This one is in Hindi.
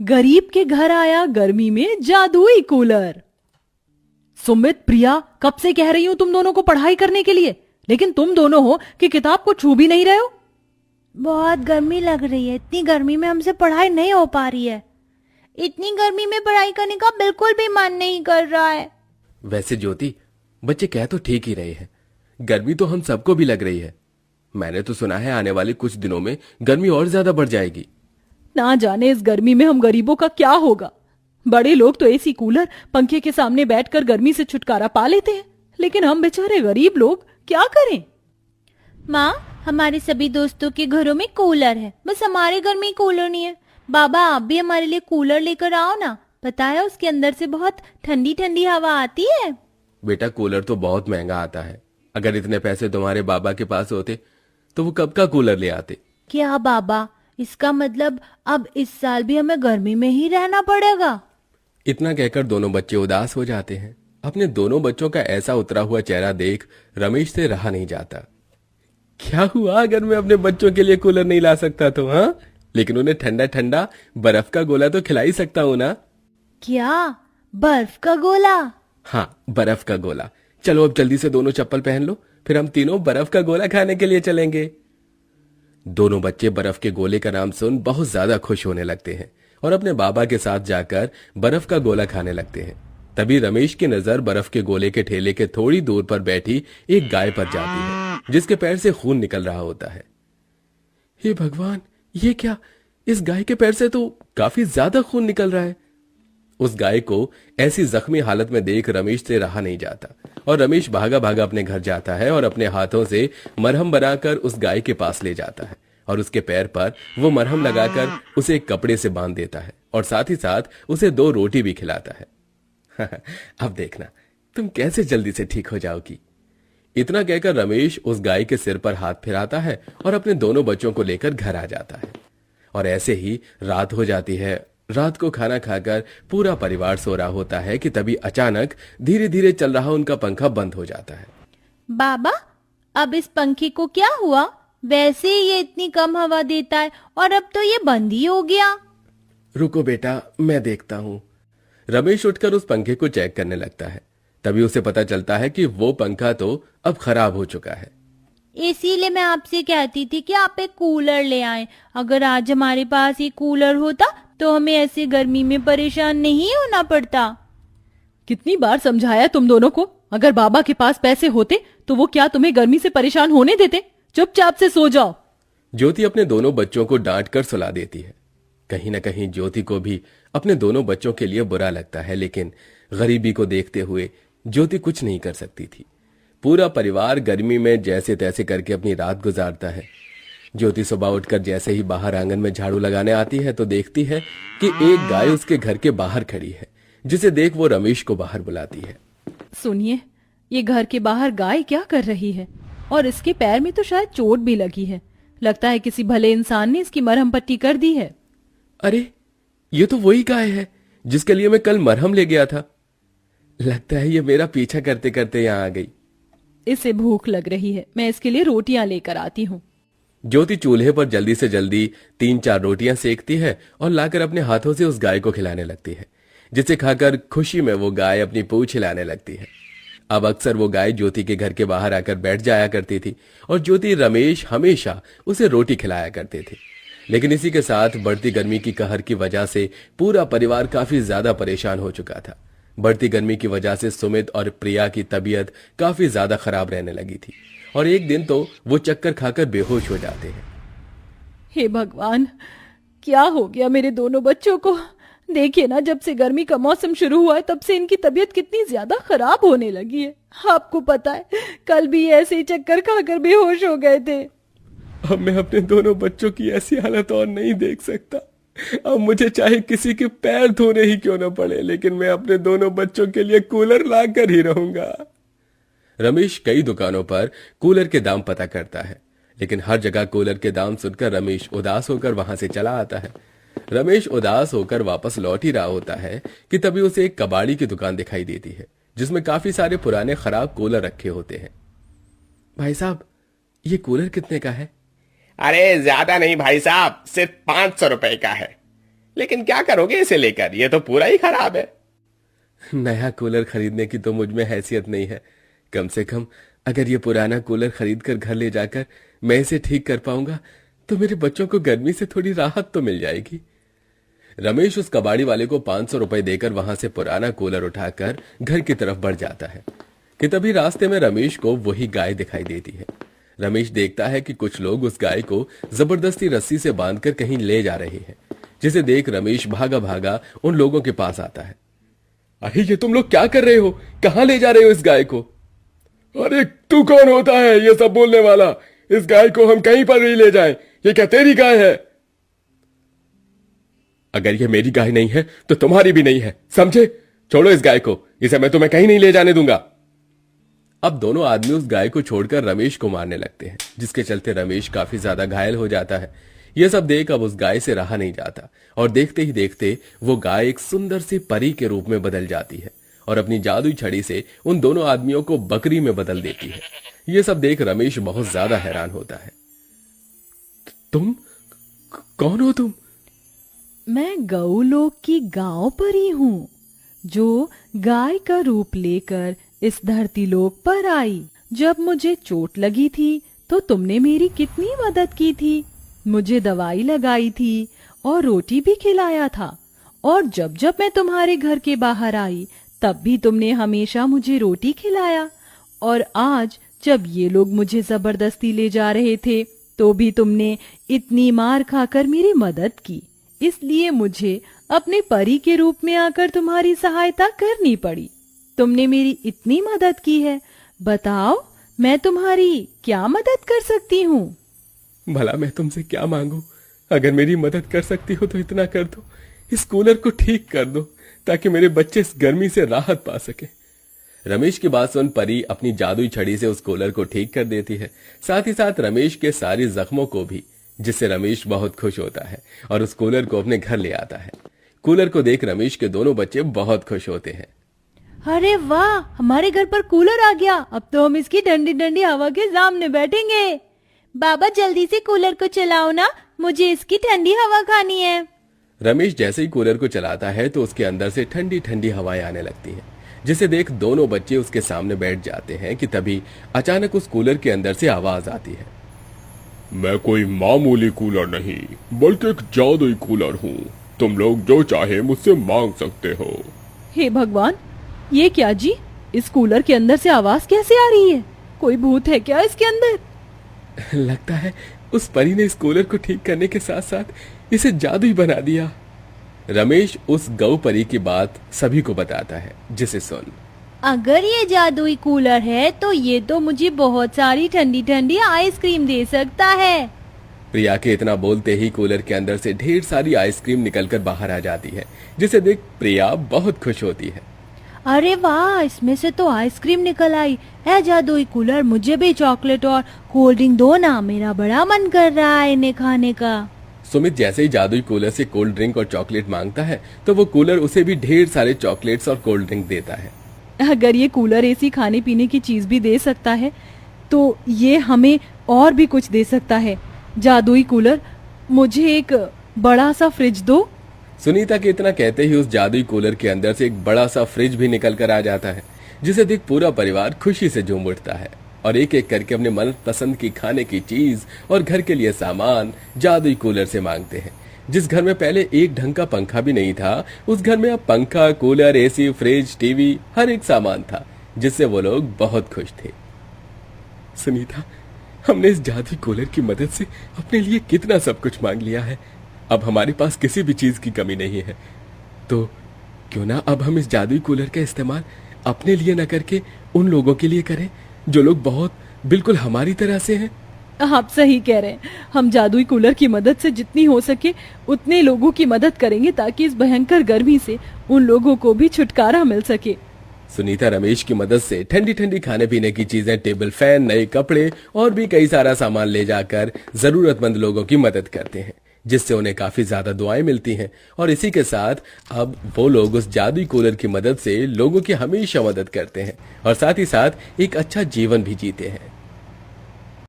गरीब के घर आया गर्मी में जादुई कूलर। सुमित, प्रिया, कब से कह रही हूं तुम दोनों को पढ़ाई करने के लिए, लेकिन तुम दोनों हो कि किताब को छू भी नहीं रहे हो। बहुत गर्मी लग रही है, इतनी गर्मी में हमसे पढ़ाई नहीं हो पा रही है। इतनी गर्मी में पढ़ाई करने का बिल्कुल भी मन नहीं कर रहा है। वैसे ज्योति, बच्चे कह तो ठीक ही रहे हैं, गर्मी तो हम सबको भी लग रही है। मैंने तो सुना है आने वाले कुछ दिनों में गर्मी और ज्यादा बढ़ जाएगी। ना जाने इस गर्मी में हम गरीबों का क्या होगा। बड़े लोग तो एसी, कूलर, पंखे के सामने बैठकर गर्मी से छुटकारा पा लेते हैं, लेकिन हम बेचारे गरीब लोग क्या करें। माँ, हमारे सभी दोस्तों के घरों में कूलर है, बस हमारे घर में ही कूलर नहीं है। बाबा, आप भी हमारे लिए कूलर लेकर आओ ना। पता है उसके अंदर से बहुत ठंडी ठंडी हवा आती है। बेटा, कूलर तो बहुत महंगा आता है। अगर इतने पैसे तुम्हारे बाबा के पास होते तो वो कब का कूलर ले आते। क्या बाबा, इसका मतलब अब इस साल भी हमें गर्मी में ही रहना पड़ेगा? इतना कहकर दोनों बच्चे उदास हो जाते हैं। अपने दोनों बच्चों का ऐसा उतरा हुआ चेहरा देख रमेश से रहा नहीं जाता। क्या हुआ अगर मैं अपने बच्चों के लिए कूलर नहीं ला सकता तो? हाँ, लेकिन उन्हें ठंडा ठंडा बर्फ का गोला तो खिला ही सकता हूं ना। क्या? बर्फ का गोला? हाँ, बर्फ का गोला। चलो अब जल्दी से दोनों चप्पल पहन लो, फिर हम तीनों बर्फ का गोला खाने के लिए चलेंगे। दोनों बच्चे बर्फ के गोले का नाम सुन बहुत ज्यादा खुश होने लगते हैं और अपने बाबा के साथ जाकर बर्फ का गोला खाने लगते हैं। तभी रमेश की नजर बर्फ के गोले के ठेले के थोड़ी दूर पर बैठी एक गाय पर जाती है, जिसके पैर से खून निकल रहा होता है। हे भगवान, ये क्या? इस गाय के पैर से तो काफी ज्यादा खून निकल रहा है। उस गाय को ऐसी जख्मी हालत में देख रमेश से रहा नहीं जाता और रमेश भागा भागा अपने घर जाता है और अपने हाथों से मरहम बनाकर उस गाय के पास ले जाता है और उसके पैर पर वो मरहम लगाकर उसे एक कपड़े से बांध देता है और साथ ही साथ उसे 2 रोटी भी खिलाता है। अब देखना तुम कैसे जल्दी से ठीक हो जाओगी। इतना कहकर रमेश उस गाय के सिर पर हाथ फिराता है और अपने दोनों बच्चों को लेकर घर आ जाता है। और ऐसे ही रात हो जाती है। रात को खाना खाकर पूरा परिवार सो रहा होता है कि तभी अचानक धीरे धीरे चल रहा उनका पंखा बंद हो जाता है। बाबा, अब इस पंखे को क्या हुआ? वैसे ही ये इतनी कम हवा देता है और अब तो ये बंद ही हो गया। रुको बेटा, मैं देखता हूँ। रमेश उठकर उस पंखे को चेक करने लगता है। तभी उसे पता चलता है कि वो पंखा तो अब खराब हो चुका है। इसीलिए मैं आपसे कहती थी कि आप एक कूलर ले आएं। अगर आज हमारे पास ये कूलर होता तो हमें ऐसे गर्मी में परेशान नहीं होना पड़ता। कितनी बार समझाया तुम दोनों को, अगर बाबा के पास पैसे होते तो वो क्या तुम्हें गर्मी से परेशान होने देते। चुपचाप से सो जाओ। ज्योति अपने दोनों बच्चों को डांट कर सुला देती है। कहीं ना कहीं ज्योति को भी अपने दोनों बच्चों के लिए बुरा लगता है, लेकिन गरीबी को देखते हुए ज्योति कुछ नहीं कर सकती थी। पूरा परिवार गर्मी में जैसे तैसे करके अपनी रात गुजारता है। ज्योति सुबह उठकर जैसे ही बाहर आंगन में झाड़ू लगाने आती है तो देखती है कि एक गाय उसके घर के बाहर खड़ी है, जिसे देख वो रमेश को बाहर बुलाती है। सुनिए, ये घर के बाहर गाय क्या कर रही है? और इसके पैर में तो शायद चोट भी लगी है। लगता है किसी भले इंसान ने इसकी मरहम पट्टी कर दी है। अरे, ये तो वही गाय है जिसके लिए मैं कल मरहम ले गया था। लगता है ये मेरा पीछा करते करते यहाँ आ गई। इसे भूख लग रही है, मैं इसके लिए रोटियां लेकर आती हूँ। ज्योति चूल्हे पर जल्दी से जल्दी 3-4 रोटियां सेकती है और लाकर अपने हाथों से उस गाय को खिलाने लगती है, जिसे खाकर खुशी में वो गाय अपनी पूंछ हिलाने लगती है। अब अक्सर वो गाय ज्योति के घर के बाहर आकर बैठ जाया करती थी और ज्योति, रमेश हमेशा उसे रोटी खिलाया करते थे। लेकिन इसी के साथ बढ़ती गर्मी की कहर की वजह से पूरा परिवार काफी ज्यादा परेशान हो चुका था। बढ़ती गर्मी की वजह से सुमित और प्रिया की तबीयत काफी ज्यादा खराब रहने लगी थी और एक दिन तो वो चक्कर खाकर बेहोश हो जाते हैं। हे भगवान, क्या हो गया मेरे दोनों बच्चों को? देखिए ना, जब से गर्मी का मौसम शुरू हुआ है तब से इनकी तबीयत कितनी ज्यादा खराब होने लगी है। आपको पता है, कल भी ऐसे ही चक्कर खाकर बेहोश हो गए थे। अब मैं अपने दोनों बच्चों की ऐसी हालत और नहीं देख सकता। अब मुझे चाहे किसी के पैर धोने ही क्यों न पड़े, लेकिन मैं अपने दोनों बच्चों के लिए कूलर लाकर ही रहूंगा। रमेश कई दुकानों पर कूलर के दाम पता करता है, लेकिन हर जगह कूलर के दाम सुनकर रमेश उदास होकर वहां से चला आता है। रमेश उदास होकर वापस लौट ही रहा होता है कि तभी उसे एक कबाड़ी की दुकान दिखाई देती है, जिसमें काफी सारे पुराने खराब कूलर रखे होते हैं। भाई साहब, ये कूलर कितने का है? अरे ज्यादा नहीं भाई साहब, सिर्फ 500 रुपए का है। लेकिन क्या करोगे इसे लेकर, ये तो पूरा ही खराब है। नया कूलर खरीदने की तो मुझ में हैसियत नहीं है। कम से कम अगर ये पुराना कूलर खरीद कर घर ले जाकर मैं इसे ठीक कर पाऊंगा तो मेरे बच्चों को गर्मी से थोड़ी राहत तो मिल जाएगी। रमेश उस कबाड़ी वाले को 500 रुपए देकर वहां से पुराना कूलर उठाकर घर की तरफ बढ़ जाता है कि तभी रास्ते में रमेश को वही गाय दिखाई देती है। रमेश देखता है कि कुछ लोग उस गाय को जबरदस्ती रस्सी से बांधकर कहीं ले जा रहे हैं, जिसे देख रमेश भागा भागा उन लोगों के पास आता है। अरे ये तुम लोग क्या कर रहे हो, कहां ले जा रहे हो इस गाय को? अरे तू कौन होता है ये सब बोलने वाला? इस गाय को हम कहीं पर नहीं ले जाएं, ये क्या तेरी गाय है? अगर ये मेरी गाय नहीं है तो तुम्हारी भी नहीं है, समझे? छोड़ो इस गाय को, इसे मैं तुम्हें कहीं नहीं ले जाने दूंगा। अब दोनों आदमी उस गाय को छोड़कर रमेश को मारने लगते हैं, जिसके चलते रमेश काफी ज्यादा घायल हो जाता है। यह सब देख अब उस गाय से रहा नहीं जाता और देखते ही देखते वो गाय एक सुंदर सी परी के रूप में बदल जाती है और अपनी जादुई छड़ी से उन दोनों आदमियों को बकरी में बदल देती है। यह सब देख रमेश बहुत ज्यादा हैरान होता है। तुम कौन हो तुम? मैं गौलोक की गांव परी हूँ, जो गाय का रूप लेकर इस धरती लोक पर आई। जब मुझे चोट लगी थी तो तुमने मेरी कितनी मदद की थी, मुझे दवाई लगाई थी और रोटी भी खिलाया था। और जब जब मैं तुम्हारे घर के बाहर आई तब भी तुमने हमेशा मुझे रोटी खिलाया। और आज जब ये लोग मुझे जबरदस्ती ले जा रहे थे तो भी तुमने इतनी मार खाकर मेरी मदद की। इसलिए मुझे अपने परी के रूप में आकर तुम्हारी सहायता करनी पड़ी। तुमने मेरी इतनी मदद की है, बताओ मैं तुम्हारी क्या मदद कर सकती हूँ? भला मैं तुमसे क्या मांगू? अगर मेरी मदद कर सकती हो तो इतना कर दो, इस कूलर को ठीक कर दो ताकि मेरे बच्चे इस गर्मी से राहत पा सके। रमेश की बात सुन परी अपनी जादुई छड़ी से उस कूलर को ठीक कर देती है, साथ ही साथ रमेश के सारे जख्मों को भी, जिससे रमेश बहुत खुश होता है और उस कूलर को अपने घर ले आता है। कूलर को देख रमेश के दोनों बच्चे बहुत खुश होते हैं। अरे वाह, हमारे घर पर कूलर आ गया, अब तो हम इसकी ठंडी ठंडी हवा के सामने बैठेंगे। बाबा जल्दी से कूलर को चलाओ ना, मुझे इसकी ठंडी हवा खानी है। रमेश जैसे ही कूलर को चलाता है तो उसके अंदर से ठंडी ठंडी हवाएं आने लगती हैं, जिसे देख दोनों बच्चे उसके सामने बैठ जाते हैं कि तभी अचानक उस कूलर के अंदर से आवाज आती है। मैं कोई मामूली कूलर नहीं बल्कि एक जादुई कूलर हूँ, तुम लोग जो चाहे मुझसे मांग सकते हो। हे भगवान, ये क्या जी? इस कूलर के अंदर से आवाज कैसे आ रही है? कोई भूत है क्या इसके अंदर? लगता है उस परी ने इस कूलर को ठीक करने के साथ साथ इसे जादुई बना दिया। रमेश उस गौ परी की बात सभी को बताता है, जिसे सुन। अगर ये जादुई कूलर है तो ये तो मुझे बहुत सारी ठंडी ठंडी आइसक्रीम दे सकता है। प्रिया के इतना बोलते ही कूलर के अंदर से ढेर सारी आइसक्रीम निकलकर बाहर आ जाती है, जिसे देख प्रिया बहुत खुश होती है। अरे वाह, इसमें से तो आइसक्रीम निकल आई है। जादुई कूलर, मुझे भी चॉकलेट और कोल्ड ड्रिंक दो ना, मेरा बड़ा मन कर रहा है इन्हें खाने का। सुमित जैसे ही जादुई कूलर से कोल्ड ड्रिंक और चॉकलेट मांगता है तो वो कूलर उसे भी ढेर सारे चॉकलेट्स और कोल्ड ड्रिंक देता है। अगर ये कूलर ऐसी खाने पीने की चीज भी दे सकता है तो ये हमें और भी कुछ दे सकता है। जादुई कूलर, मुझे एक बड़ा सा फ्रिज दो। सुनीता के इतना कहते ही उस जादुई कूलर के अंदर से एक बड़ा सा फ्रिज भी निकल कर आ जाता है, जिसे देख पूरा परिवार खुशी से झूम उठता है और एक एक करके अपने मन पसंद की खाने की चीज और घर के लिए सामान जादुई कूलर से मांगते हैं। जिस घर में पहले एक ढंग का पंखा भी नहीं था, उस घर में अब पंखा, कूलर, एसी, फ्रिज, टीवी, हर एक सामान था, जिससे वो लोग बहुत खुश थे। सुनीता, हमने इस जादुई कूलर की मदद से अपने लिए कितना सब कुछ मांग लिया है। अब हमारे पास किसी भी चीज की कमी नहीं है, तो क्यों ना अब हम इस जादुई कूलर का इस्तेमाल अपने लिए न करके उन लोगों के लिए करें जो लोग बहुत बिल्कुल हमारी तरह से हैं। आप सही कह रहे हैं, हम जादुई कूलर की मदद से जितनी हो सके उतने लोगों की मदद करेंगे ताकि इस भयंकर गर्मी से उन लोगों को भी छुटकारा मिल सके। सुनीता रमेश की मदद से ठंडी ठंडी खाने पीने की चीजें, टेबल फैन, नए कपड़े और भी कई सारा सामान ले जाकर जरूरतमंद लोगों की मदद करते हैं, जिससे उन्हें काफी ज्यादा दुआएं मिलती हैं। और इसी के साथ अब वो लोग उस जादुई कूलर की मदद से लोगों की हमेशा मदद करते हैं और साथ ही साथ एक अच्छा जीवन भी जीते हैं।